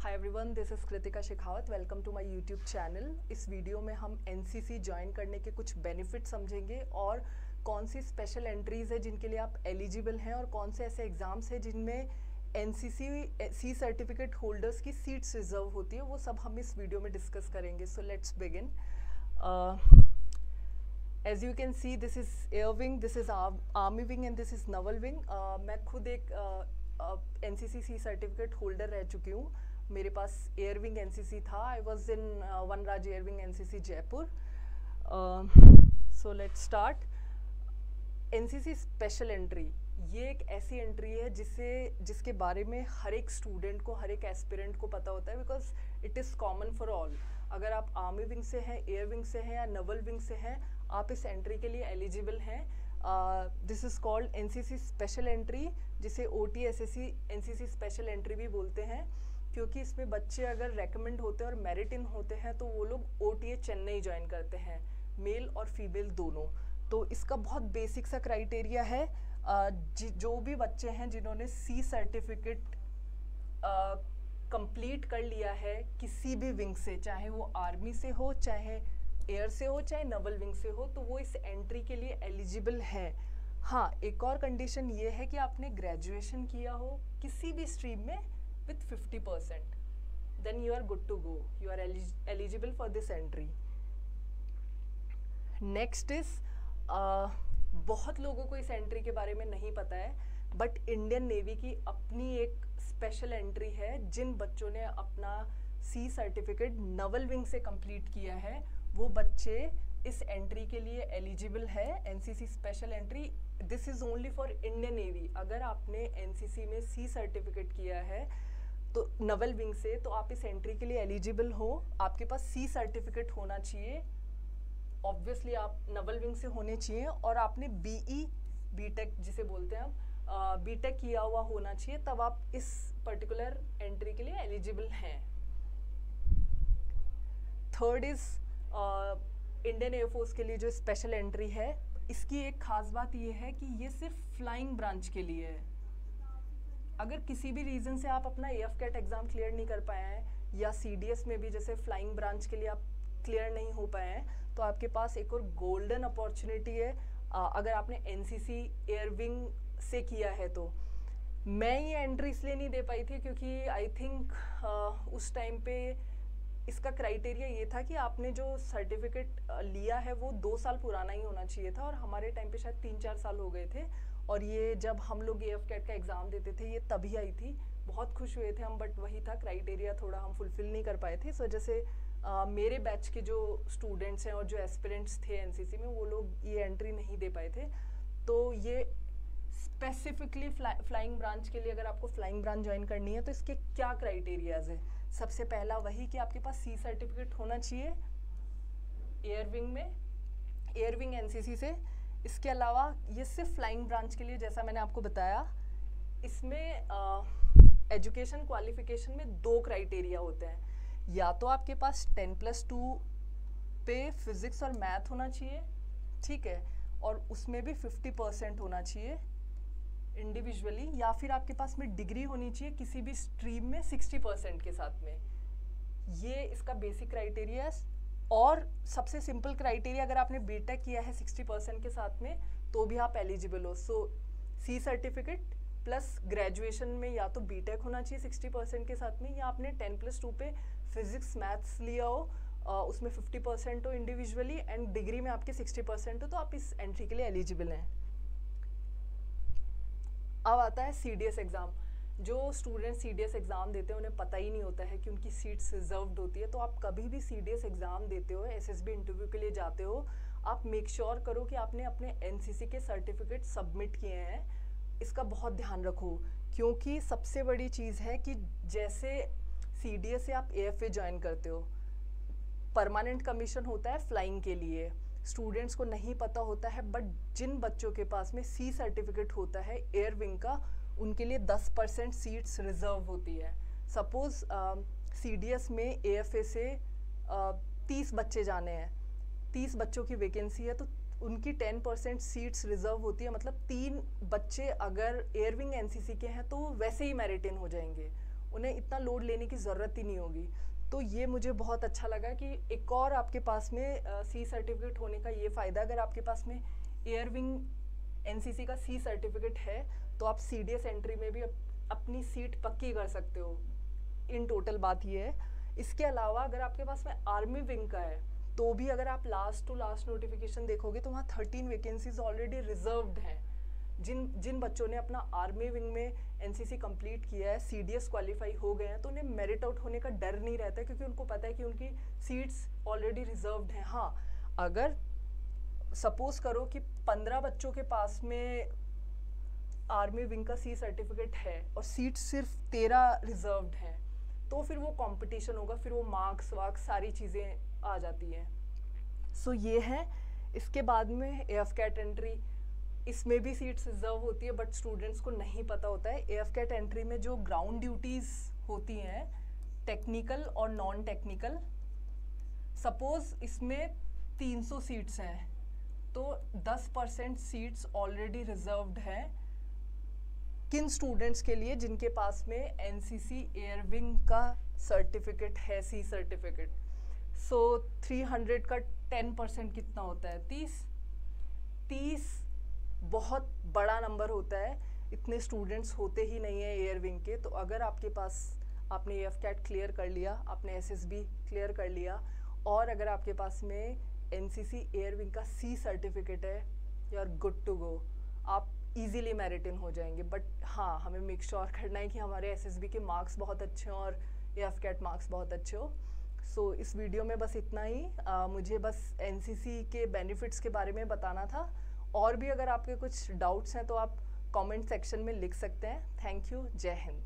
Hi everyone, this is Kritika Shekhawat. Welcome to my YouTube channel. इस video में हम NCC join करने के कुछ बेनिफिट समझेंगे और कौन सी स्पेशल एंट्रीज़ है जिनके लिए आप एलिजिबल हैं और कौन से ऐसे एग्ज़ाम्स हैं जिनमें एनसीसी सी सर्टिफिकेट होल्डर्स की सीट्स रिजर्व होती है, वो सब हम इस वीडियो में डिस्कस करेंगे। So let's begin. As you can see, this is air wing, this is army wing and this is naval wing. मैं खुद एक एनसीसी सी सर्टिफिकेट होल्डर रह चुकी हूँ। मेरे पास एयर विंग एनसीसी था। I was in Vanraj air wing NCC Jaipur. So let's start. NCC special entry, ये एक ऐसी एंट्री है जिसके बारे में हर एक स्टूडेंट को, हर एक एस्पिरेंट को पता होता है, because it is common for all. अगर आप आर्मी विंग से हैं, एयर विंग से हैं या नवल विंग से हैं, आप इस एंट्री के लिए एलिजिबल हैं। This is called NCC special entry, जिसे OTSSC एनसीसी स्पेशल एंट्री भी बोलते हैं, क्योंकि इसमें बच्चे अगर रेकमेंड होते हैं और मेरिट इन होते हैं तो वो लोग OTA चेन्नई ज्वाइन करते हैं, मेल और फीमेल दोनों। तो इसका बहुत बेसिक सा क्राइटेरिया है। जो भी बच्चे हैं जिन्होंने सी सर्टिफिकेट कंप्लीट कर लिया है किसी भी विंग से, चाहे वो आर्मी से हो, चाहे एयर से हो, चाहे नवल विंग से हो, तो वो इस एंट्री के लिए एलिजिबल है। हाँ, एक और कंडीशन ये है कि आपने ग्रेजुएशन किया हो किसी भी स्ट्रीम में with 50%, then you are good to go. You are eligible for this entry. Next is बहुत लोगों को इस एंट्री के बारे में नहीं पता है, बट इंडियन नेवी की अपनी एक स्पेशल एंट्री है। जिन बच्चों ने अपना सी सर्टिफिकेट नवल विंग से कंप्लीट किया है, वो बच्चे इस एंट्री के लिए एलिजिबल है। NCC special entry, this is only for Indian navy. अगर आपने एनसीसी में सी सर्टिफिकेट किया है तो नवल विंग से, तो आप इस एंट्री के लिए एलिजिबल हो। आपके पास सी सर्टिफिकेट होना चाहिए, ऑब्वियसली आप नवल विंग से होने चाहिए, और आपने बीटेक जिसे बोलते हैं हम, बीटेक किया हुआ होना चाहिए, तब आप इस पर्टिकुलर एंट्री के लिए एलिजिबल हैं। थर्ड इज इंडियन एयरफोर्स के लिए जो स्पेशल एंट्री है, इसकी एक खास बात ये है कि ये सिर्फ फ्लाइंग ब्रांच के लिए है। अगर किसी भी रीज़न से आप अपना AFCAT एग्ज़ाम क्लियर नहीं कर पाए हैं, या CDS में भी जैसे फ्लाइंग ब्रांच के लिए आप क्लियर नहीं हो पाए हैं, तो आपके पास एक और गोल्डन अपॉर्चुनिटी है। अगर आपने NCC एयर विंग से किया है तो। मैं ये एंट्री इसलिए नहीं दे पाई थी क्योंकि आई थिंक उस टाइम पे इसका क्राइटेरिया ये था कि आपने जो सर्टिफिकेट लिया है वो 2 साल पुराना ही होना चाहिए था, और हमारे टाइम पे शायद 3-4 साल हो गए थे। और ये जब हम लोग AFCAT का एग्ज़ाम देते थे, ये तभी आई थी। बहुत खुश हुए थे हम, बट वही था, क्राइटेरिया थोड़ा हम फुलफ़िल नहीं कर पाए थे। इस वजह से मेरे बैच के जो स्टूडेंट्स हैं और जो एस्पिरेंट्स थे एनसीसी में, वो लोग ये एंट्री नहीं दे पाए थे। तो ये स्पेसिफिकली फ्लाइंग ब्रांच के लिए, अगर आपको फ्लाइंग ब्रांच ज्वाइन करनी है तो इसके क्या क्राइटेरियाज है। सबसे पहला वही कि आपके पास सी सर्टिफिकेट होना चाहिए एयर विंग में, एयर विंग एनसीसी से। इसके अलावा ये सिर्फ फ्लाइंग ब्रांच के लिए, जैसा मैंने आपको बताया, इसमें एजुकेशन क्वालिफिकेशन में 2 क्राइटेरिया होते हैं। या तो आपके पास 10+2 पे फिज़िक्स और मैथ होना चाहिए, ठीक है, और उसमें भी 50% होना चाहिए इंडिविजुअली, या फिर आपके पास में डिग्री होनी चाहिए किसी भी स्ट्रीम में 60% के साथ में। ये इसका बेसिक क्राइटेरिया है। और सबसे सिंपल क्राइटेरिया, अगर आपने बीटेक किया है 60% के साथ में, तो भी आप एलिजिबल हो। सो सी सर्टिफिकेट प्लस ग्रेजुएशन में या तो बीटेक होना चाहिए 60% के साथ में, या आपने 10+2 पे फिजिक्स मैथ्स लिया हो, उसमें 50% हो इंडिविजुअली, एंड डिग्री में आपके 60% हो, तो आप इस एंट्री के लिए एलिजिबल हैं। अब आता है CDS एग्ज़ाम। जो स्टूडेंट CDS एग्ज़ाम देते हैं उन्हें पता ही नहीं होता है कि उनकी सीट्स रिजर्व्ड होती है। तो आप कभी भी CDS एग्ज़ाम देते हो, SSB इंटरव्यू के लिए जाते हो, आप मेक श्योर करो कि आपने अपने NCC के सर्टिफिकेट सबमिट किए हैं। इसका बहुत ध्यान रखो, क्योंकि सबसे बड़ी चीज़ है कि जैसे CDS से आप AFA ज्वाइन करते हो, परमानेंट कमीशन होता है फ्लाइंग के लिए, स्टूडेंट्स को नहीं पता होता है, बट जिन बच्चों के पास में सी सर्टिफिकेट होता है एयर विंग का, उनके लिए 10% सीट्स रिजर्व होती है। सपोज CDS में AFA से 30 बच्चे जाने हैं, 30 बच्चों की वैकेंसी है, तो उनकी 10% सीट्स रिजर्व होती है। मतलब 3 बच्चे अगर एयर विंग एनसीसी के हैं तो वैसे ही मेरिट इन हो जाएंगे, उन्हें इतना लोड लेने की ज़रूरत ही नहीं होगी। तो ये मुझे बहुत अच्छा लगा कि एक और आपके पास में सी सर्टिफिकेट होने का ये फ़ायदा, अगर आपके पास में एयर विंग एनसीसी का सी सर्टिफिकेट है तो आप सीडीएस एंट्री में भी अपनी सीट पक्की कर सकते हो। इन टोटल बात ये है। इसके अलावा अगर आपके पास में आर्मी विंग का है तो भी अगर आप लास्ट टू लास्ट नोटिफिकेशन देखोगे तो वहाँ 13 वैकेंसीज ऑलरेडी रिजर्व्ड हैं। जिन बच्चों ने अपना आर्मी विंग में एनसीसी कंप्लीट किया है, सीडीएस क्वालिफाई हो गए हैं, तो उन्हें मेरिट आउट होने का डर नहीं रहता, क्योंकि उनको पता है कि उनकी सीट्स ऑलरेडी रिजर्व्ड हैं। हाँ, अगर सपोज करो कि 15 बच्चों के पास में आर्मी विंग का सी सर्टिफिकेट है और सीट सिर्फ 13 रिजर्व्ड हैं, तो फिर वो कंपटीशन होगा, फिर वो मार्क्स वार्क्स सारी चीज़ें आ जाती हैं। सो ये है। इसके बाद में एएफकेट एंट्री, इसमें भी सीट्स रिजर्व होती है, बट स्टूडेंट्स को नहीं पता होता है। एएफकेट एंट्री में जो ग्राउंड ड्यूटीज़ होती हैं, टेक्निकल और नॉन टेक्निकल, सपोज इसमें 300 सीट्स हैं तो 10% सीट्स ऑलरेडी रिजर्व्ड हैं किन स्टूडेंट्स के लिए, जिनके पास में एनसीसी एयर विंग का सर्टिफिकेट है, सी सर्टिफिकेट। सो 300 का 10% कितना होता है? 30 बहुत बड़ा नंबर होता है। इतने स्टूडेंट्स होते ही नहीं है एयर विंग के। तो अगर आपके पास, आपने एएफकेट क्लियर कर लिया, आपने एसएसबी क्लियर कर लिया, और अगर आपके पास में एनसीसी एयर विंग का सी सर्टिफिकेट है, you are good to go, आप इजीली मेरिट इन हो जाएंगे। बट हाँ, हमें मेक श्योर करना है कि हमारे एसएसबी के मार्क्स बहुत अच्छे हों और एएफकेट मार्क्स बहुत अच्छे हो। सो इस वीडियो में बस इतना ही। मुझे बस एनसीसी के बेनिफिट्स के बारे में बताना था। और भी अगर आपके कुछ डाउट्स हैं तो आप कमेंट सेक्शन में लिख सकते हैं। Thank you. जय हिंद।